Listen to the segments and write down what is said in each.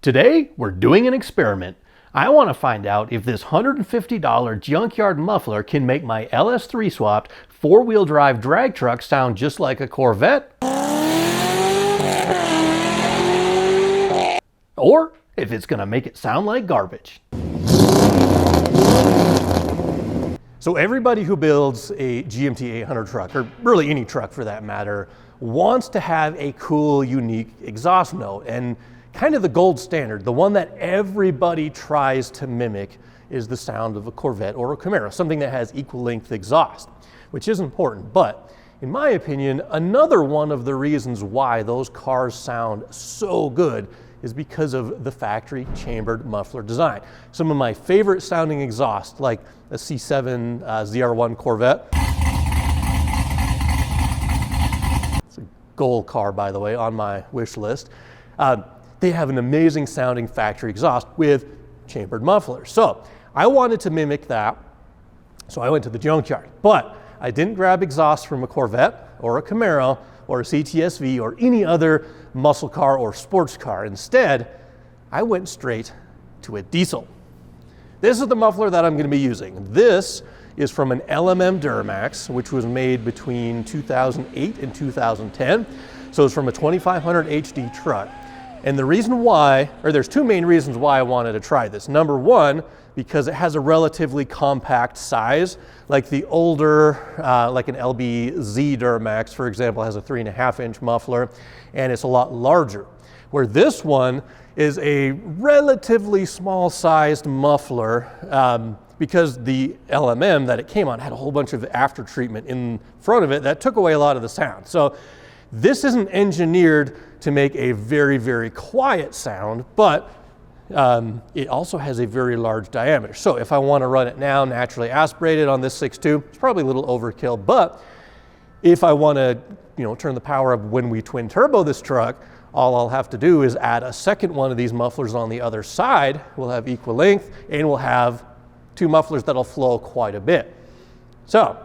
Today, we're doing an experiment. I want to find out if this $150 Junkyard muffler can make my LS3 swapped four-wheel drive drag truck sound just like a Corvette, or if it's going to make it sound like garbage. So everybody who builds a GMT 800 truck, or really any truck for that matter, wants to have a cool, unique exhaust note. And kind of the gold standard, the one that everybody tries to mimic, is the sound of a Corvette or a Camaro, something that has equal length exhaust, which is important. But in my opinion, another one of the reasons why those cars sound so good is because of the factory chambered muffler design. Some of my favorite sounding exhaust, like a C7 ZR1 Corvette. It's a goal car, by the way, on my wish list. They have an amazing sounding factory exhaust with chambered mufflers. So I wanted to mimic that, so I went to the Junkyard. But I didn't grab exhaust from a Corvette or a Camaro or a CTSV or any other muscle car or sports car. Instead, I went straight to a diesel. This is the muffler that I'm going to be using. This is from an LMM Duramax, which was made between 2008 and 2010. So it's from a 2500 HD truck. And the reason why, or there's two main reasons why I wanted to try this. Number one, because it has a relatively compact size, like the older, like an LBZ Duramax, for example, has a 3.5-inch muffler, and it's a lot larger. Where this one is a relatively small sized muffler, because the LMM that it came on had a whole bunch of after treatment in front of it that took away a lot of the sound. So this isn't engineered to make a very, very quiet sound, but it also has a very large diameter. So if I want to run it now naturally aspirated on this 6.2, it's probably a little overkill. But if I want to, turn the power up when we twin turbo this truck, all I'll have to do is add a second one of these mufflers on the other side. We'll have equal length, and we'll have two mufflers that'll flow quite a bit. So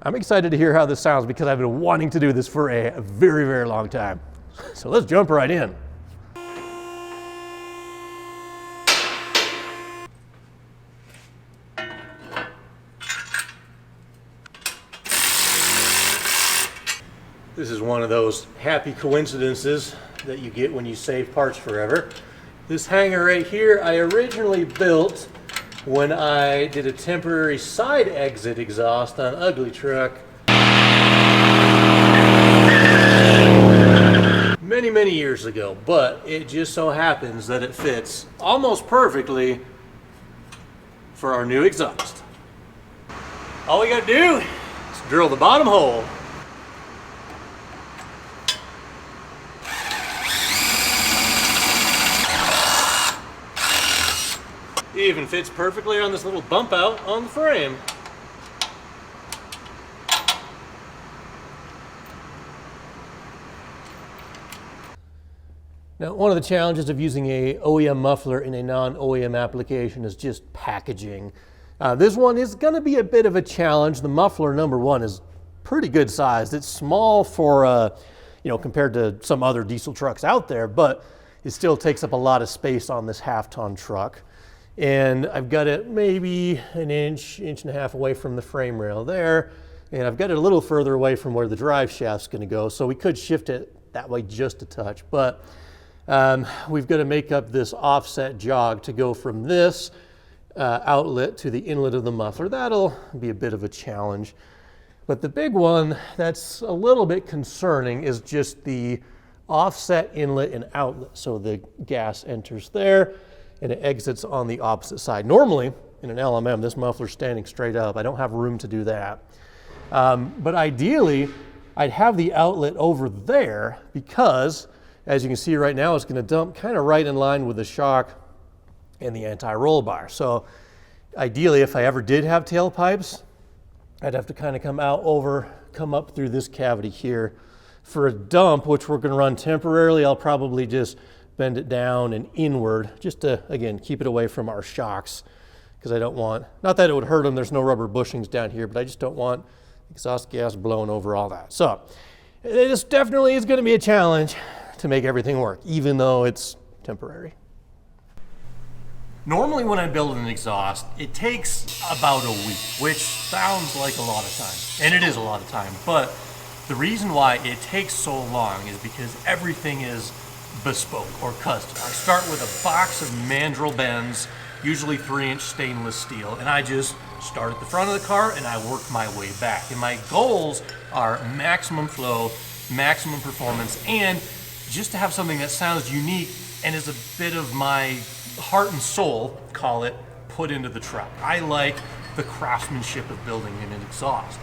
I'm excited to hear how this sounds because I've been wanting to do this for a very, very long time. So let's jump right in. This is one of those happy coincidences that you get when you save parts forever. This hanger right here, I originally built when I did a temporary side exit exhaust on Ugly Truck many, many years ago, but it just so happens that it fits almost perfectly for our new exhaust. All we gotta do is drill the bottom hole. It even fits perfectly on this little bump out on the frame. Now, one of the challenges of using a OEM muffler in a non-OEM application is just packaging. This one is going to be a bit of a challenge. The muffler, number one, is pretty good sized. It's small for, compared to some other diesel trucks out there, but it still takes up a lot of space on this half-ton truck. And I've got it maybe an inch, inch and a half away from the frame rail there. And I've got it a little further away from where the drive shaft's going to go. So we could shift it that way just a touch. But we've got to make up this offset jog to go from this outlet to the inlet of the muffler. That'll be a bit of a challenge. But the big one that's a little bit concerning is just the offset inlet and outlet. So the gas enters there and it exits on the opposite side. Normally, in an LMM, this muffler's standing straight up. I don't have room to do that. But ideally, I'd have the outlet over there because, as you can see right now, it's going to dump kind of right in line with the shock and the anti-roll bar. So ideally, if I ever did have tailpipes, I'd have to kind of come up through this cavity here. For a dump, which we're going to run temporarily, I'll probably just bend it down and inward just to, again, keep it away from our shocks, because I don't want, not that it would hurt them, there's no rubber bushings down here, but I just don't want exhaust gas blowing over all that. So this definitely is going to be a challenge to make everything work, even though it's temporary. Normally when I'm building an exhaust, it takes about a week, which sounds like a lot of time, and it is a lot of time, but the reason why it takes so long is because everything is bespoke or custom. I start with a box of mandrel bends, usually 3-inch stainless steel, and I just start at the front of the car and I work my way back. And my goals are maximum flow, maximum performance, and just to have something that sounds unique and is a bit of my heart and soul, call it, put into the truck. I like the craftsmanship of building an exhaust.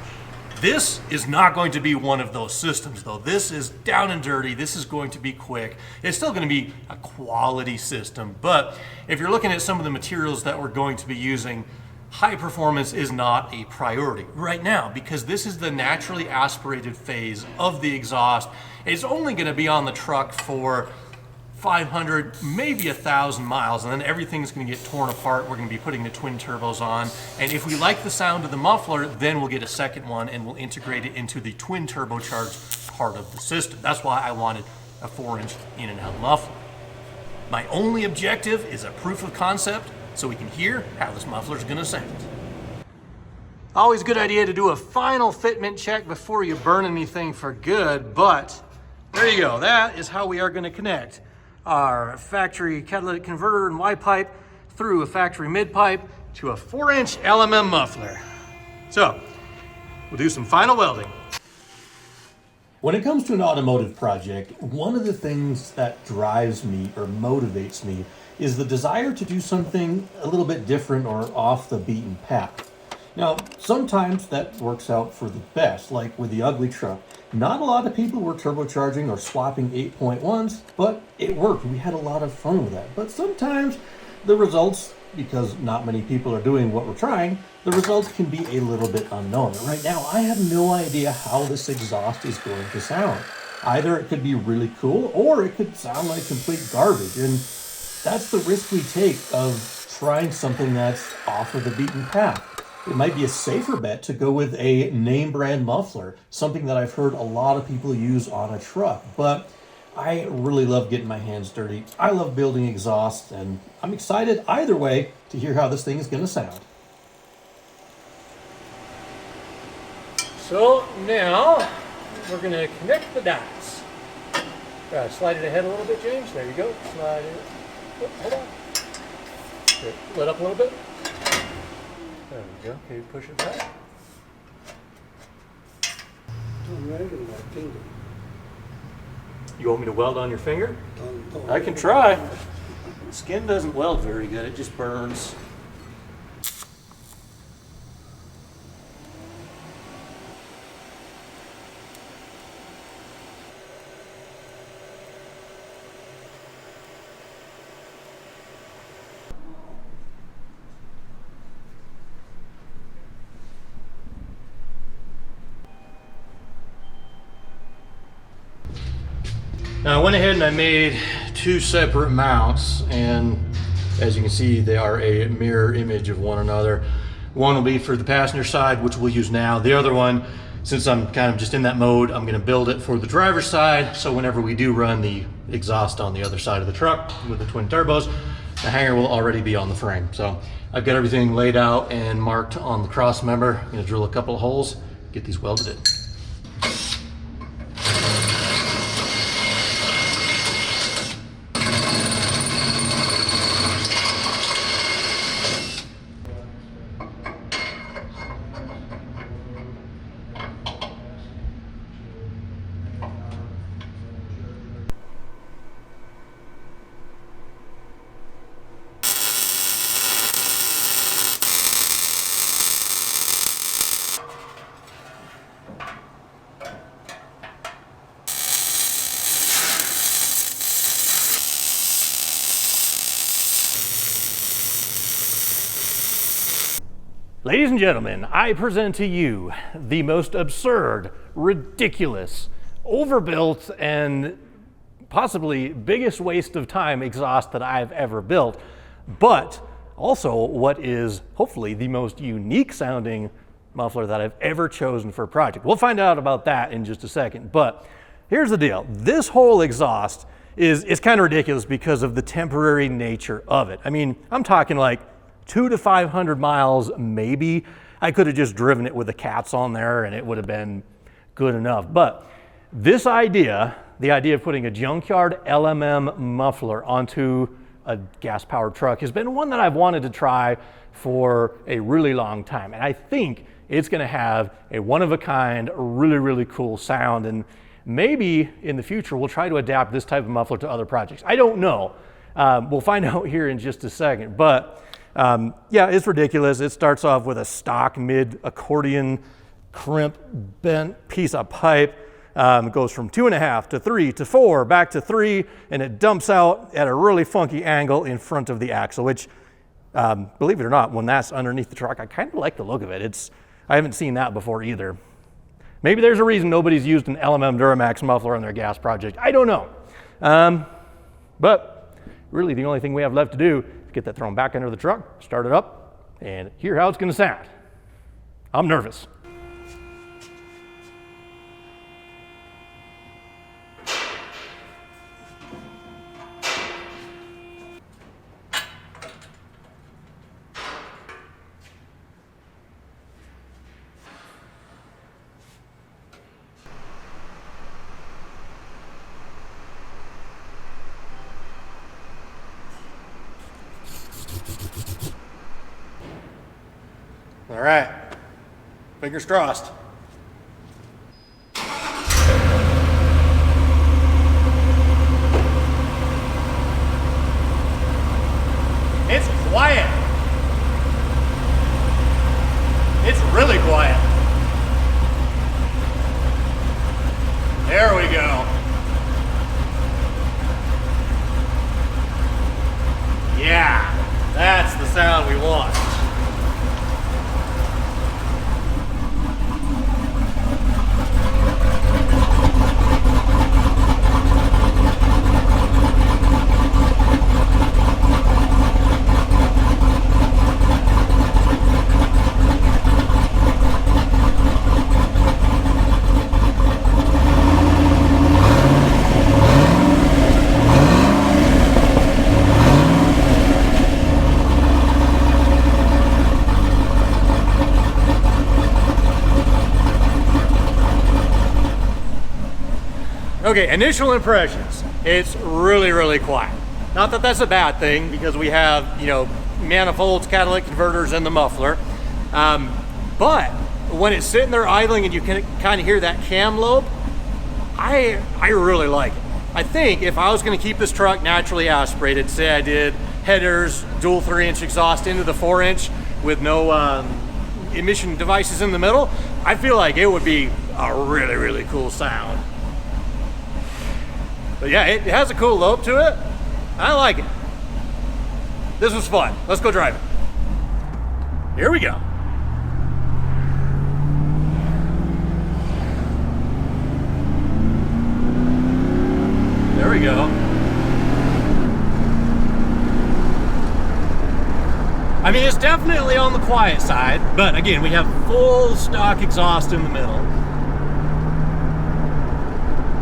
This is not going to be one of those systems though. This is down and dirty. This is going to be quick. It's still going to be a quality system, but if you're looking at some of the materials that we're going to be using, high performance is not a priority right now because this is the naturally aspirated phase of the exhaust. It's only going to be on the truck for 500, maybe 1,000 miles, and then everything's going to get torn apart. We're going to be putting the twin turbos on, and if we like the sound of the muffler, then we'll get a second one and we'll integrate it into the twin turbocharged part of the system. That's why I wanted a 4-inch in and out muffler. My only objective is a proof of concept so we can hear how this muffler is going to sound. Always a good idea to do a final fitment check before you burn anything for good, but there you go. That is how we are going to connect our factory catalytic converter and Y pipe through a factory mid pipe to a 4-inch LMM muffler. So we'll do some final welding. When it comes to an automotive project, one of the things that drives me or motivates me is the desire to do something a little bit different or off the beaten path. Now, sometimes that works out for the best, like with the ugly truck. Not a lot of people were turbocharging or swapping 8.1s, but it worked. We had a lot of fun with that. But sometimes the results, because not many people are doing what we're trying, the results can be a little bit unknown. Right now, I have no idea how this exhaust is going to sound. Either it could be really cool, or it could sound like complete garbage. And that's the risk we take of trying something that's off of the beaten path. It might be a safer bet to go with a name brand muffler, something that I've heard a lot of people use on a truck, but I really love getting my hands dirty. I love building exhausts, and I'm excited either way to hear how this thing is going to sound. So now we're going to connect the dots. Slide it ahead a little bit, James. There you go. Slide it. Oh, hold on. Good. Let up a little bit. There we go. Okay, push it back. You want me to weld on your finger? I can try. Skin doesn't weld very good. It just burns. Now I went ahead and I made 2 separate mounts, and as you can see they are a mirror image of one another. One will be for the passenger side, which we'll use now. The other one, since I'm kind of just in that mode, I'm going to build it for the driver's side, so whenever we do run the exhaust on the other side of the truck with the twin turbos, the hanger will already be on the frame. So I've got everything laid out and marked on the cross member. I'm going to drill a couple of holes, get these welded in. Ladies and gentlemen, I present to you the most absurd, ridiculous, overbuilt, and possibly biggest waste of time exhaust that I've ever built, but also what is hopefully the most unique sounding muffler that I've ever chosen for a project. We'll find out about that in just a second, but here's the deal. This whole exhaust is kind of ridiculous because of the temporary nature of it. I mean, I'm talking like 200 to 500 miles maybe. I could have just driven it with the cats on there and it would have been good enough. But this idea, the idea of putting a Junkyard LMM muffler onto a gas-powered truck, has been one that I've wanted to try for a really long time. And I think it's going to have a one-of-a-kind, really, really cool sound. And maybe in the future, we'll try to adapt this type of muffler to other projects. I don't know. We'll find out here in just a second. But yeah, it's ridiculous. It starts off with a stock mid-accordion crimp bent piece of pipe. It goes from 2.5 to 3 to 4, back to 3, and it dumps out at a really funky angle in front of the axle, which, believe it or not, when that's underneath the truck, I kind of like the look of it. I haven't seen that before either. Maybe there's a reason nobody's used an LMM Duramax muffler on their gas project. I don't know. But really the only thing we have left to do is get that thrown back under the truck, start it up, and hear how it's going to sound. I'm nervous. All right, fingers crossed. It's quiet. It's really quiet. There we go. Yeah, that's the sound we want. Okay, initial impressions. It's really, really quiet. Not that that's a bad thing because we have, manifolds, catalytic converters in the muffler. But when it's sitting there idling and you can kind of hear that cam lobe, I really like it. I think if I was going to keep this truck naturally aspirated, say I did headers, dual 3-inch exhaust into the 4-inch with no emission devices in the middle, I feel like it would be a really, really cool sound. But yeah, it has a cool lobe to it. I like it. This was fun. Let's go drive it. Here we go. There we go. I mean, it's definitely on the quiet side, but again, we have full stock exhaust in the middle.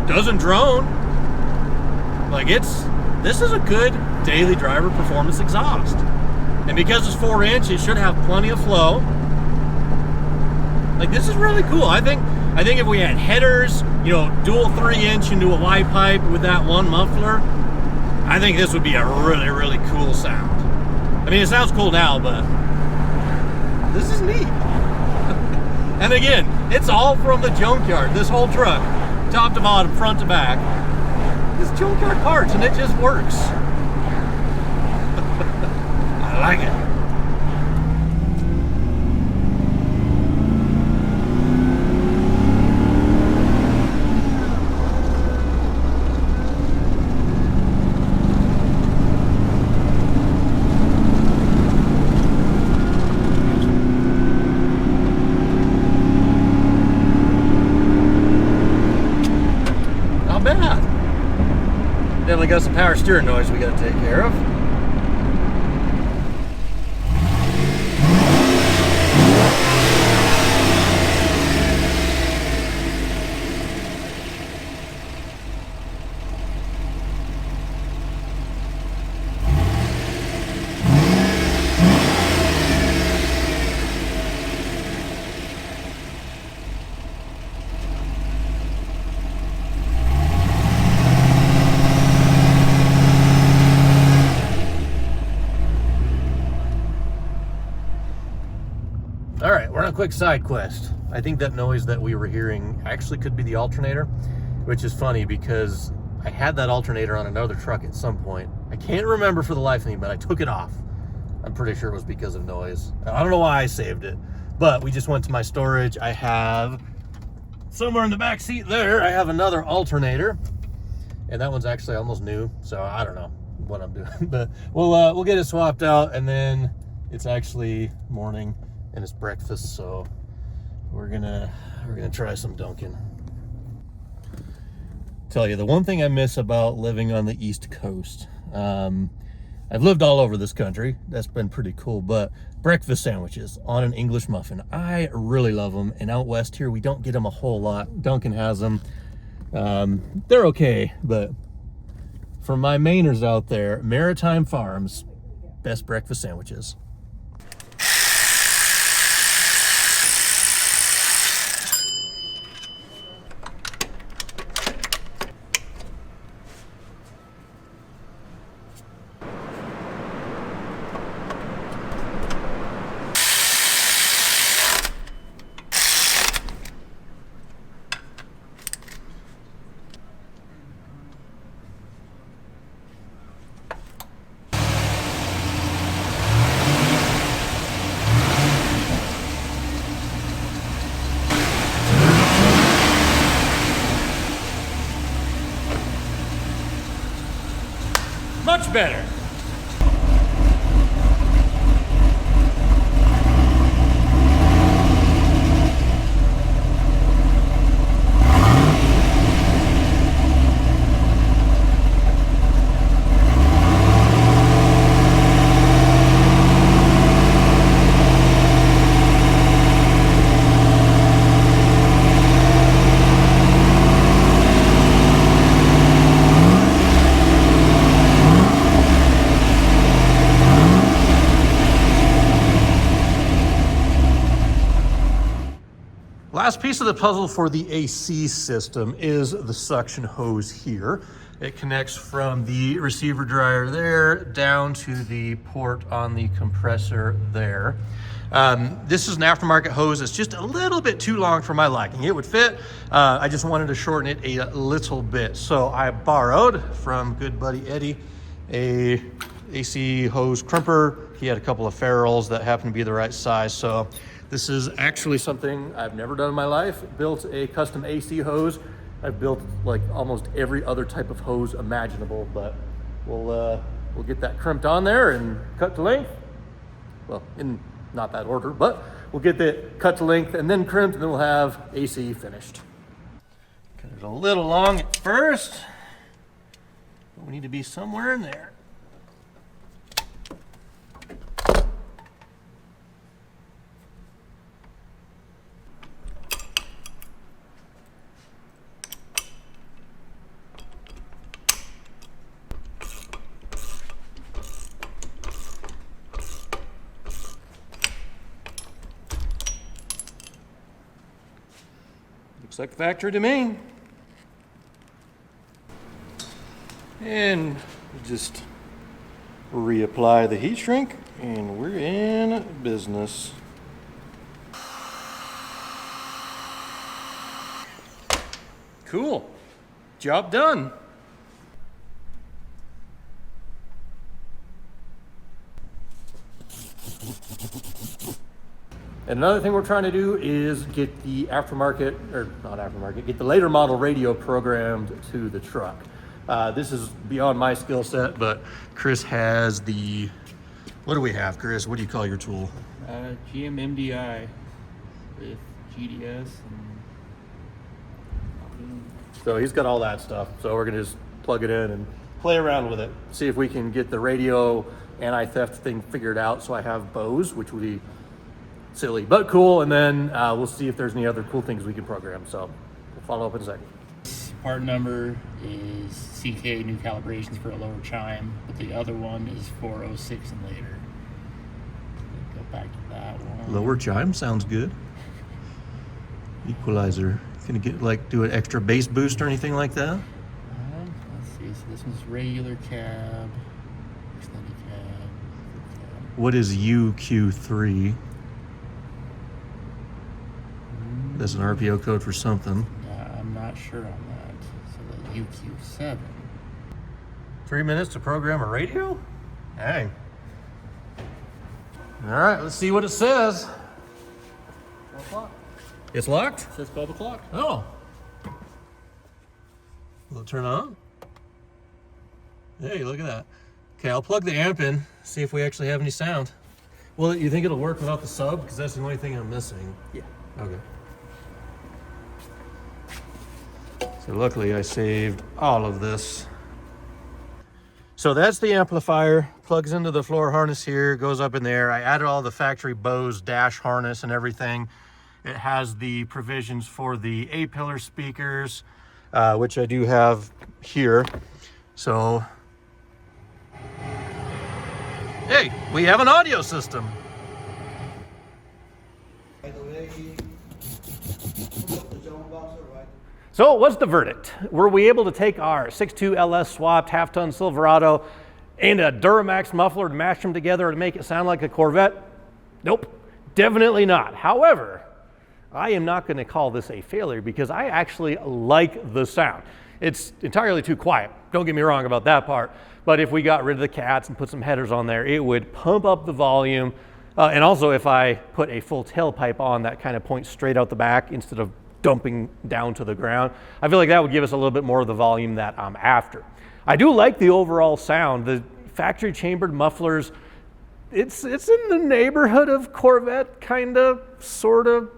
Doesn't drone. Like this is a good daily driver performance exhaust. And because it's 4-inch, it should have plenty of flow. Like, this is really cool. I think if we had headers, dual 3-inch into a Y pipe with that one muffler, I think this would be a really, really cool sound. I mean, it sounds cool now, but this is neat. And again, it's all from the Junkyard. This whole truck, top to bottom, front to back, is Junkyard parts, and it just works. I like it. Not bad. Definitely got some power steering noise we got to take care of. a quick side quest. I think that noise that we were hearing actually could be the alternator, which is funny because I had that alternator on another truck at some point. I can't remember for the life of me, but I took it off. I'm pretty sure it was because of noise. I don't know why I saved it, but we just went to my storage. I have somewhere in the back seat there, I have another alternator, and that one's actually almost new, so I don't know what I'm doing, but we'll get it swapped out, and then it's actually morning and it's breakfast, so we're gonna try some Dunkin'. Tell you, the one thing I miss about living on the East Coast, I've lived all over this country, that's been pretty cool, but breakfast sandwiches on an English muffin, I really love them. And out west here, we don't get them a whole lot. Dunkin' has them. They're okay, but for my Mainers out there, Maritime Farms, best breakfast sandwiches. Much better. Last piece of the puzzle for the AC system is the suction hose here. It connects from the receiver dryer there down to the port on the compressor there. This is an aftermarket hose. It's just a little bit too long for my liking. It would fit. I just wanted to shorten it a little bit. So I borrowed from good buddy Eddie a AC hose crimper. He had a couple of ferrules that happened to be the right size. So this is actually something I've never done in my life. Built a custom AC hose. I've built like almost every other type of hose imaginable, but we'll get that crimped on there and cut to length. Well, in not that order, but we'll get that cut to length and then crimped, and then we'll have AC finished. Cut it a little long at first, but we need to be somewhere in there. Looks like factory to me. And just reapply the heat shrink, and we're in business. Cool. Job done. And another thing we're trying to do is get the aftermarket, or not aftermarket, get the later model radio programmed to the truck. This is beyond my skill set, but Chris has the, what do we have, Chris? What do you call your tool? GM MDI with GDS. So he's got all that stuff. So we're gonna just plug it in and play around with it. See if we can get the radio anti-theft thing figured out. So I have Bose, which would be silly but cool, and then we'll see if there's any other cool things we can program. So we'll follow up in a second. Part number is CK new calibrations for a lower chime, but the other one is 406 and later. Go back to that one. Lower chime sounds good. Equalizer. Gonna get like do an extra bass boost or anything like that? Let's see. So this one's regular cab, extended cab. What is UQ3? That's an RPO code for something. I'm not sure on that. So the UQ7. 3 minutes to program a radio? Dang. All right, let's see what it says. 12 o'clock. It's locked? It says 12 o'clock. Oh. Will it turn on? Hey, look at that. Okay, I'll plug the amp in, see if we actually have any sound. Well, you think it'll work without the sub? Because that's the only thing I'm missing. Yeah. Okay. So luckily I saved all of this. So that's the amplifier, plugs into the floor harness here, goes up in there. I added all the factory Bose dash harness and everything. It has the provisions for the A-pillar speakers, which I do have here. So, hey, we have an audio system. By the way, the John boxer, right? So what's the verdict? Were we able to take our 6.2 LS swapped half-ton Silverado and a Duramax muffler and mash them together to make it sound like a Corvette? Nope, definitely not. However, I am not going to call this a failure because I actually like the sound. It's entirely too quiet. Don't get me wrong about that part. But if we got rid of the cats and put some headers on there, it would pump up the volume. And also if I put a full tailpipe on that kind of points straight out the back instead of dumping down to the ground, I feel like that would give us a little bit more of the volume that I'm after. I do like the overall sound. The factory chambered mufflers, it's in the neighborhood of Corvette, kind of, sort of.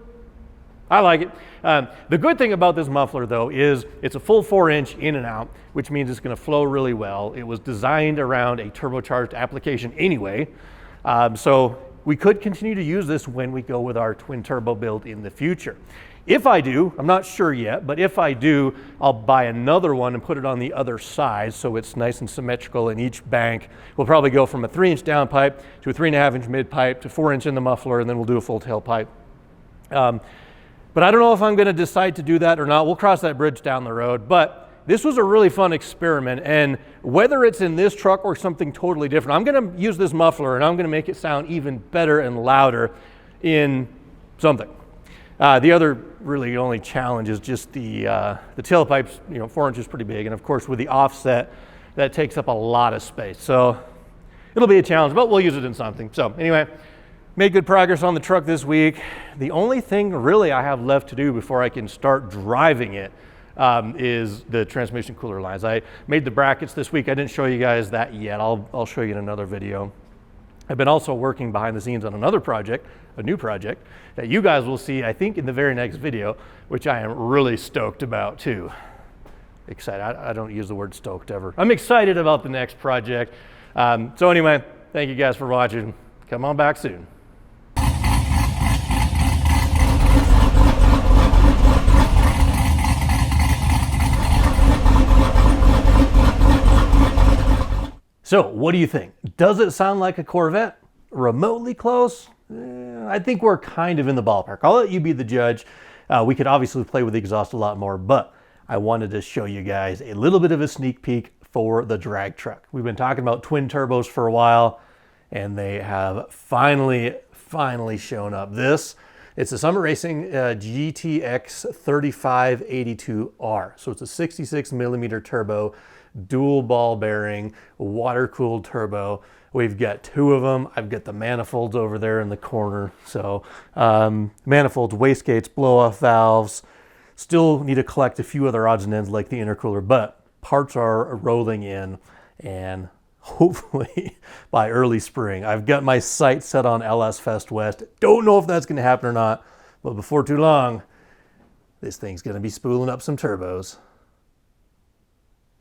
I like it. The good thing about this muffler though is it's a full 4-inch in and out, which means it's going to flow really well. It was designed around a turbocharged application anyway. So we could continue to use this when we go with our twin turbo build in the future. If I do, I'm not sure yet, but if I do, I'll buy another one and put it on the other side so it's nice and symmetrical in each bank. We'll probably go from a 3-inch downpipe to a 3.5-inch mid pipe to 4-inch in the muffler, and then we'll do a full tailpipe. But I don't know if I'm going to decide to do that or not. We'll cross that bridge down the road. But this was a really fun experiment, and whether it's in this truck or something totally different, I'm going to use this muffler and I'm going to make it sound even better and louder in something. The other really only challenge is just the tailpipe's 4 inches pretty big, and of course with the offset that takes up a lot of space. So it'll be a challenge, but we'll use it in something. So anyway, made good progress on the truck this week. The only thing really I have left to do before I can start driving it is the transmission cooler lines. I made the brackets this week. I didn't show you guys that yet. I'll show you in another video. I've been also working behind the scenes on another project, a new project, that you guys will see, I think, in the very next video, which I am really stoked about too. Excited. I don't use the word stoked ever. I'm excited about the next project. So anyway, thank you guys for watching. Come on back soon. So what do you think? Does it sound like a Corvette? Remotely close? I think we're kind of in the ballpark. I'll let you be the judge. We could obviously play with the exhaust a lot more, but I wanted to show you guys a little bit of a sneak peek for the drag truck. We've been talking about twin turbos for a while, and they have finally shown up. It's a Summit Racing GTX 3582R. So it's a 66 millimeter turbo, dual ball bearing, water cooled turbo. We've got 2 of them. I've got the manifolds over there in the corner. So manifolds, wastegates, blow off valves. Still need to collect a few other odds and ends like the intercooler, but parts are rolling in, and hopefully by early spring. I've got my sights set on LS Fest West. Don't know if that's going to happen or not, but before too long, this thing's going to be spooling up some turbos.